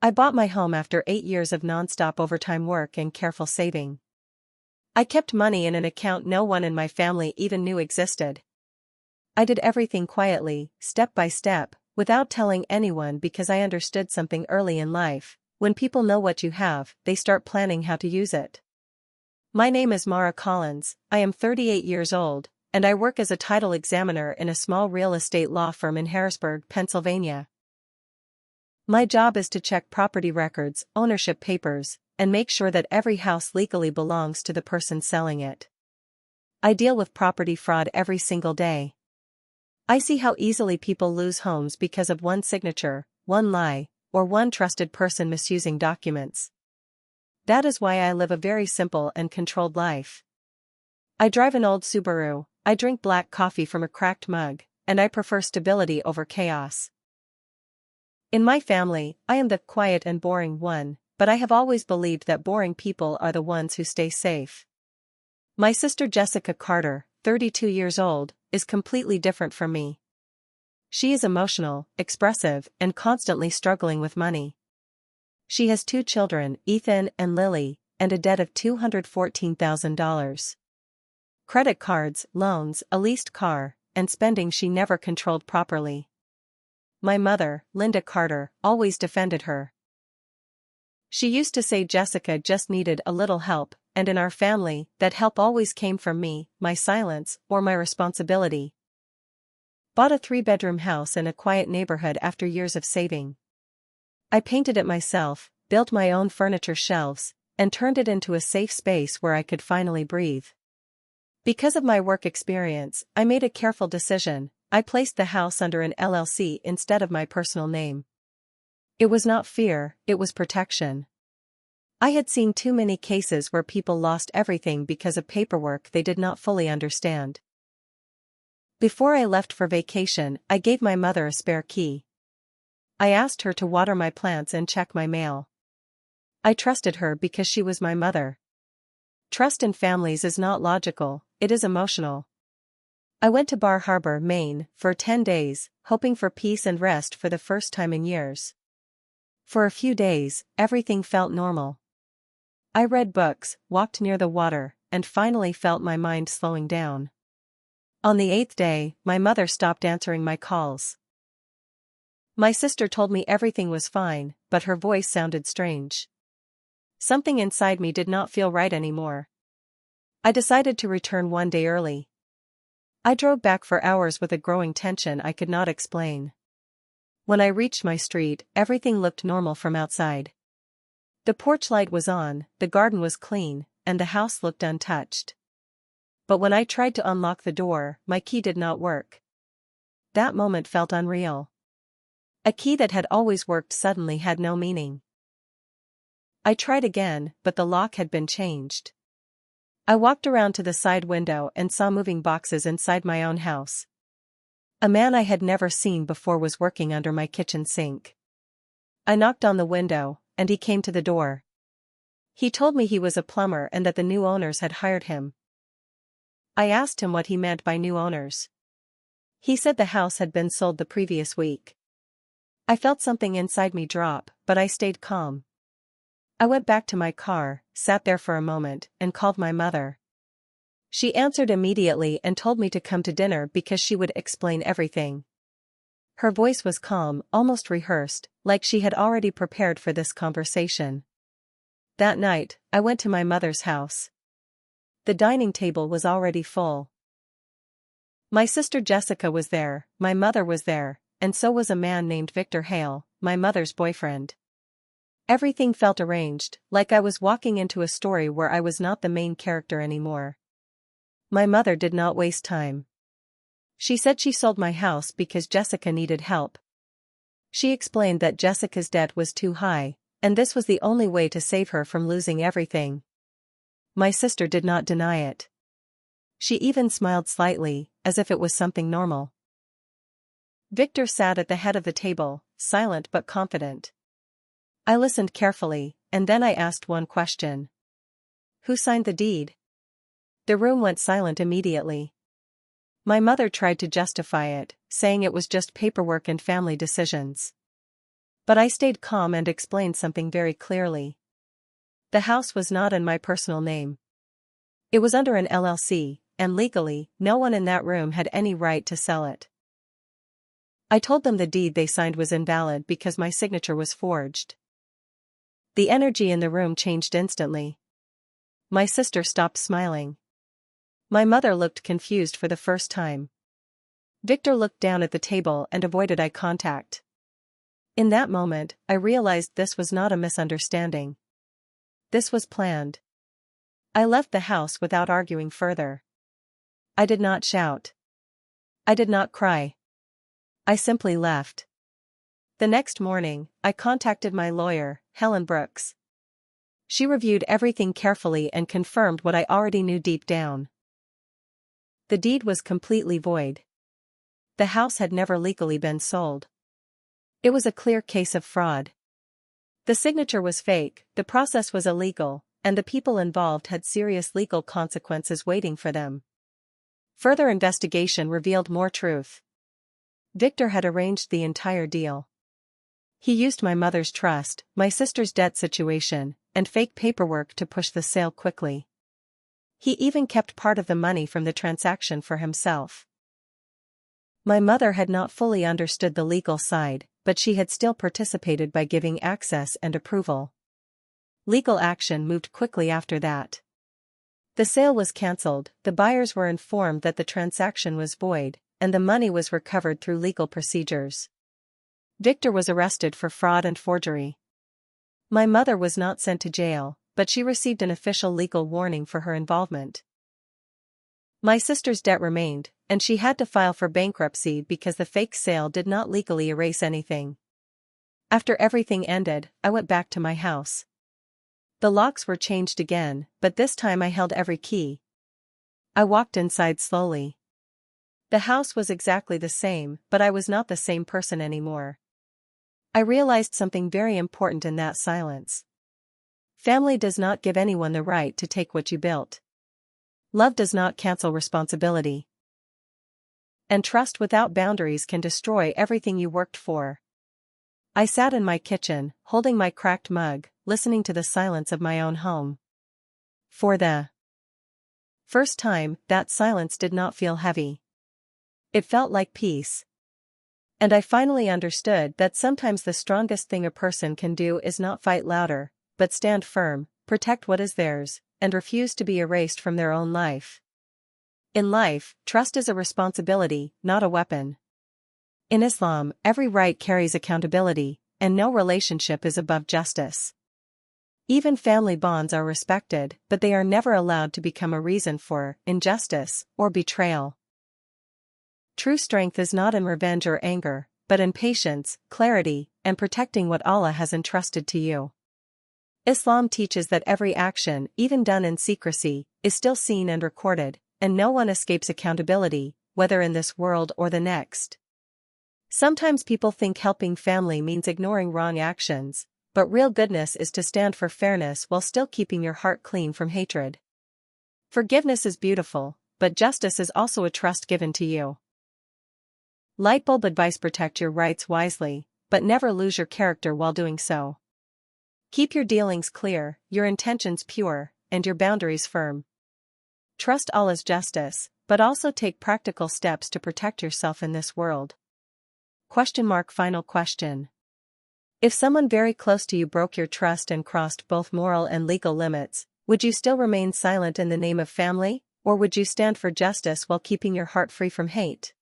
I bought my home after 8 years of non-stop overtime work and careful saving. I kept money in an account no one in my family even knew existed. I did everything quietly, step by step, without telling anyone because I understood something early in life. When people know what you have, they start planning how to use it. My name is Mara Collins, I am 38 years old, and I work as a title examiner in a small real estate law firm in Harrisburg, Pennsylvania. My job is to check property records, ownership papers, and make sure that every house legally belongs to the person selling it. I deal with property fraud every single day. I see how easily people lose homes because of one signature, one lie, or one trusted person misusing documents. That is why I live a very simple and controlled life. I drive an old Subaru, I drink black coffee from a cracked mug, and I prefer stability over chaos. In my family, I am the quiet and boring one, but I have always believed that boring people are the ones who stay safe. My sister Jessica Carter, 32 years old, is completely different from me. She is emotional, expressive, and constantly struggling with money. She has 2 children, Ethan and Lily, and a debt of $214,000. Credit cards, loans, a leased car, and spending she never controlled properly. My mother, Linda Carter, always defended her. She used to say Jessica just needed a little help, and in our family, that help always came from me, my silence, or my responsibility. Bought a 3-bedroom house in a quiet neighborhood after years of saving. I painted it myself, built my own furniture shelves, and turned it into a safe space where I could finally breathe. Because of my work experience, I made a careful decision. I placed the house under an LLC instead of my personal name. It was not fear, it was protection. I had seen too many cases where people lost everything because of paperwork they did not fully understand. Before I left for vacation, I gave my mother a spare key. I asked her to water my plants and check my mail. I trusted her because she was my mother. Trust in families is not logical, it is emotional. I went to Bar Harbor, Maine, for 10 days, hoping for peace and rest for the first time in years. For a few days, everything felt normal. I read books, walked near the water, and finally felt my mind slowing down. On the 8th day, my mother stopped answering my calls. My sister told me everything was fine, but her voice sounded strange. Something inside me did not feel right anymore. I decided to return one day early. I drove back for hours with a growing tension I could not explain. When I reached my street, everything looked normal from outside. The porch light was on, the garden was clean, and the house looked untouched. But when I tried to unlock the door, my key did not work. That moment felt unreal. A key that had always worked suddenly had no meaning. I tried again, but the lock had been changed. I walked around to the side window and saw moving boxes inside my own house. A man I had never seen before was working under my kitchen sink. I knocked on the window, and he came to the door. He told me he was a plumber and that the new owners had hired him. I asked him what he meant by new owners. He said the house had been sold the previous week. I felt something inside me drop, but I stayed calm. I went back to my car, sat there for a moment, and called my mother. She answered immediately and told me to come to dinner because she would explain everything. Her voice was calm, almost rehearsed, like she had already prepared for this conversation. That night, I went to my mother's house. The dining table was already full. My sister Jessica was there, my mother was there, and so was a man named Victor Hale, my mother's boyfriend. Everything felt arranged, like I was walking into a story where I was not the main character anymore. My mother did not waste time. She said she sold my house because Jessica needed help. She explained that Jessica's debt was too high, and this was the only way to save her from losing everything. My sister did not deny it. She even smiled slightly, as if it was something normal. Victor sat at the head of the table, silent but confident. I listened carefully, and then I asked one question. Who signed the deed? The room went silent immediately. My mother tried to justify it, saying it was just paperwork and family decisions. But I stayed calm and explained something very clearly. The house was not in my personal name. It was under an LLC, and legally, no one in that room had any right to sell it. I told them the deed they signed was invalid because my signature was forged. The energy in the room changed instantly. My sister stopped smiling. My mother looked confused for the first time. Victor looked down at the table and avoided eye contact. In that moment, I realized this was not a misunderstanding. This was planned. I left the house without arguing further. I did not shout. I did not cry. I simply left. The next morning, I contacted my lawyer, Helen Brooks. She reviewed everything carefully and confirmed what I already knew deep down. The deed was completely void. The house had never legally been sold. It was a clear case of fraud. The signature was fake, the process was illegal, and the people involved had serious legal consequences waiting for them. Further investigation revealed more truth. Victor had arranged the entire deal. He used my mother's trust, my sister's debt situation, and fake paperwork to push the sale quickly. He even kept part of the money from the transaction for himself. My mother had not fully understood the legal side, but she had still participated by giving access and approval. Legal action moved quickly after that. The sale was cancelled, the buyers were informed that the transaction was void, and the money was recovered through legal procedures. Victor was arrested for fraud and forgery. My mother was not sent to jail, but she received an official legal warning for her involvement. My sister's debt remained, and she had to file for bankruptcy because the fake sale did not legally erase anything. After everything ended, I went back to my house. The locks were changed again, but this time I held every key. I walked inside slowly. The house was exactly the same, but I was not the same person anymore. I realized something very important in that silence. Family does not give anyone the right to take what you built. Love does not cancel responsibility. And trust without boundaries can destroy everything you worked for. I sat in my kitchen, holding my cracked mug, listening to the silence of my own home. For the first time, that silence did not feel heavy. It felt like peace. And I finally understood that sometimes the strongest thing a person can do is not fight louder, but stand firm, protect what is theirs, and refuse to be erased from their own life. In life, trust is a responsibility, not a weapon. In Islam, every right carries accountability, and no relationship is above justice. Even family bonds are respected, but they are never allowed to become a reason for injustice or betrayal. True strength is not in revenge or anger, but in patience, clarity, and protecting what Allah has entrusted to you. Islam teaches that every action, even done in secrecy, is still seen and recorded, and no one escapes accountability, whether in this world or the next. Sometimes people think helping family means ignoring wrong actions, but real goodness is to stand for fairness while still keeping your heart clean from hatred. Forgiveness is beautiful, but justice is also a trust given to you. Lightbulb advice: protect your rights wisely, but never lose your character while doing so. Keep your dealings clear, your intentions pure, and your boundaries firm. Trust Allah's justice, but also take practical steps to protect yourself in this world. Final question. If someone very close to you broke your trust and crossed both moral and legal limits, would you still remain silent in the name of family, or would you stand for justice while keeping your heart free from hate?